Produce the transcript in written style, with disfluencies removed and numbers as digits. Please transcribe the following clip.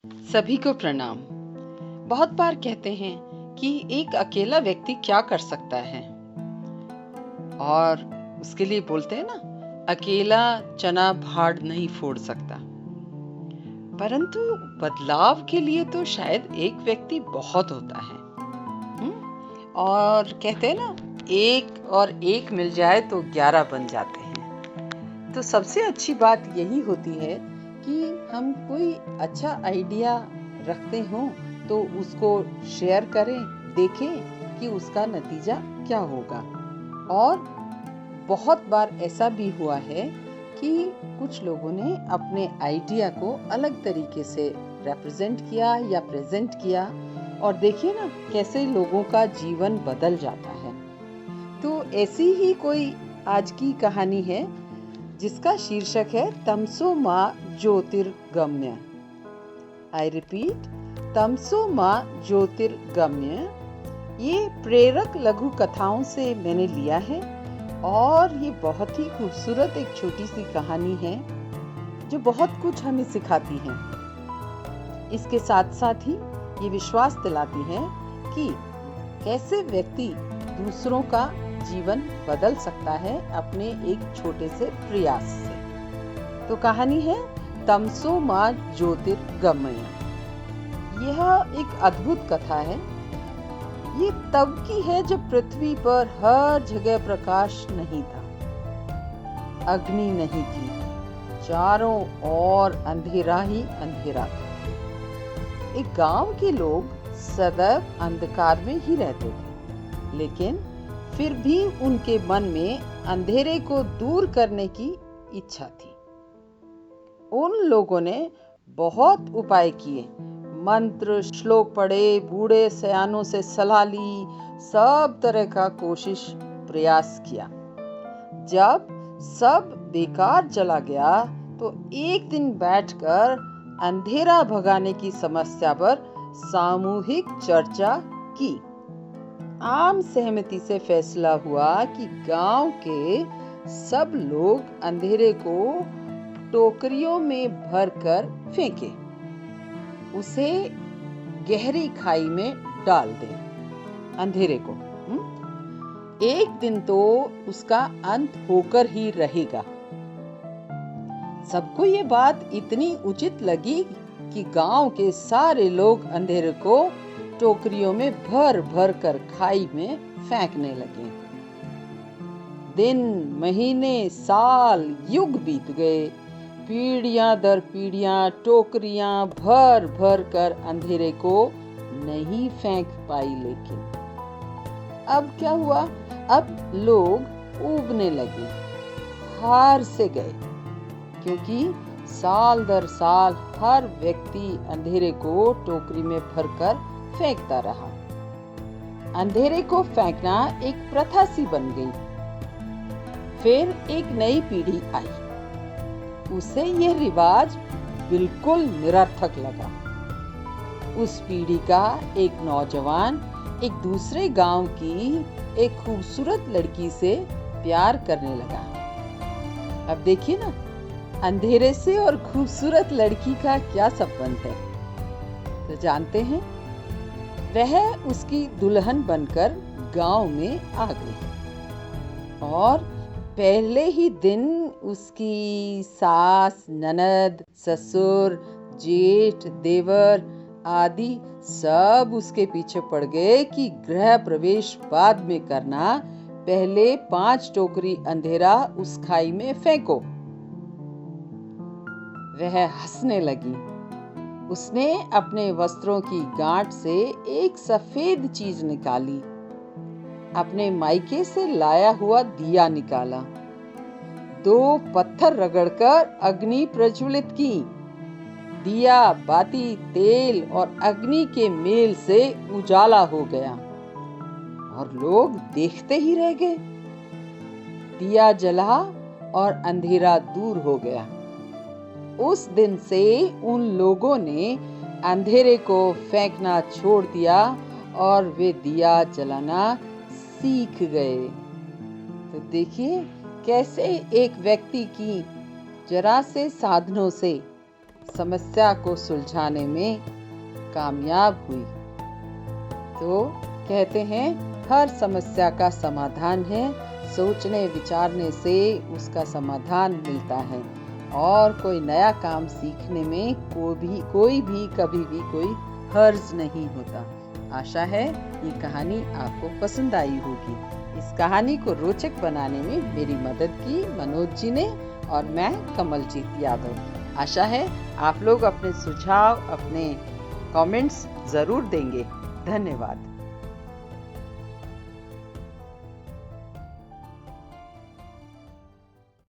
सभी को प्रणाम। बहुत बार कहते हैं कि एक अकेला व्यक्ति क्या कर सकता है और उसके लिए बोलते हैं ना, अकेला चना भाड़ नहीं फोड़ सकता। परंतु बदलाव के लिए तो शायद एक व्यक्ति बहुत होता है। और कहते हैं ना, एक और एक मिल जाए तो 11 बन जाते हैं। तो सबसे अच्छी बात यही होती है कि हम कोई अच्छा आइडिया रखते हों तो उसको शेयर करें, देखें कि उसका नतीजा क्या होगा। और बहुत बार ऐसा भी हुआ है कि कुछ लोगों ने अपने आइडिया को अलग तरीके से रिप्रेजेंट किया या प्रेजेंट किया, और देखिए ना कैसे लोगों का जीवन बदल जाता है। तो ऐसी ही कोई आज की कहानी है जिसका शीर्षक है तमसो माँ ज्योतिर्गम्य। आई रिपीट, तमसो माँ ज्योतिर्गम्य। ये प्रेरक लघु कथाओं से मैंने लिया है और ये बहुत ही खूबसूरत एक छोटी सी कहानी है जो बहुत कुछ हमें सिखाती है। इसके साथ साथ ही ये विश्वास दिलाती है कि कैसे व्यक्ति दूसरों का जीवन बदल सकता है अपने एक छोटे से प्रयास से। तो कहानी है तमसो माँ ज्योतिर्गमय। यह एक अद्भुत कथा है। ये तब की है जब पृथ्वी पर हर जगह प्रकाश नहीं था, अग्नि नहीं थी, चारों ओर अंधेरा ही अंधेरा था। एक गांव के लोग सदैव अंधकार में ही रहते थे, लेकिन फिर भी उनके मन में अंधेरे को दूर करने की इच्छा थी। उन लोगों ने बहुत उपाय किए, मंत्र श्लोक पढ़े, बूढ़े सयानों से सलाह ली, सब तरह का कोशिश प्रयास किया। जब सब बेकार चला गया तो एक दिन बैठकर अंधेरा भगाने की समस्या पर सामूहिक चर्चा की। आम सहमति से फैसला हुआ कि गांव के सब लोग अंधेरे को टोकरियों में भरकर फेंके, उसे गहरी खाई में डाल दें अंधेरे को। एक दिन तो उसका अंत होकर ही रहेगा। सबको ये बात इतनी उचित लगी कि गांव के सारे लोग अंधेरे को टोकरियों में भर भर कर खाई में फेंकने लगे। दिन, महीने, साल, युग बीत गए। पीढ़ियां दर पीढ़ियां टोकरियां भर भर कर अंधेरे को नहीं फेंक पाई। लेकिन अब क्या हुआ? अब लोग ऊबने लगे, हार से गए, क्योंकि साल दर साल हर व्यक्ति अंधेरे को टोकरी में भरकर फेंकता रहा। अंधेरे को फेंकना एक प्रथा सी बन गई। फिर एक नई पीढ़ी आई, उसे यह रिवाज बिल्कुल निरर्थक लगा। उस पीढ़ी का एक नौजवान एक दूसरे गांव की एक खूबसूरत लड़की से प्यार करने लगा। अब देखिए ना, अंधेरे से और खूबसूरत लड़की का क्या संबंध है? तो जानते हैं, वह उसकी दुल्हन बनकर गांव में आ गई और पहले ही दिन उसकी सास, ननद, ससुर, जेठ, देवर आदि सब उसके पीछे पड़ गए कि गृह प्रवेश बाद में करना, पहले 5 टोकरी अंधेरा उस खाई में फेंको। वह हंसने लगी। उसने अपने वस्त्रों की गांठ से एक सफेद चीज निकाली, अपने मायके से लाया हुआ दिया निकाला, 2 पत्थर रगड़कर अग्नि प्रज्वलित की। दिया, बाती, तेल और अग्नि के मेल से उजाला हो गया और लोग देखते ही रह गए। दिया जला और अंधेरा दूर हो गया। उस दिन से उन लोगों ने अंधेरे को फेंकना छोड़ दिया और वे दिया जलाना सीख गए। तो देखिए कैसे एक व्यक्ति की जरा से साधनों से समस्या को सुलझाने में कामयाब हुई। तो कहते हैं हर समस्या का समाधान है, सोचने विचारने से उसका समाधान मिलता है और कोई नया काम सीखने में कोई भी कभी भी कोई हर्ज नहीं होता। आशा है ये कहानी आपको पसंद आई होगी। इस कहानी को रोचक बनाने में मेरी मदद की मनोज जी ने और मैं कमलजीत यादव। आशा है आप लोग अपने सुझाव, अपने कमेंट्स जरूर देंगे। धन्यवाद।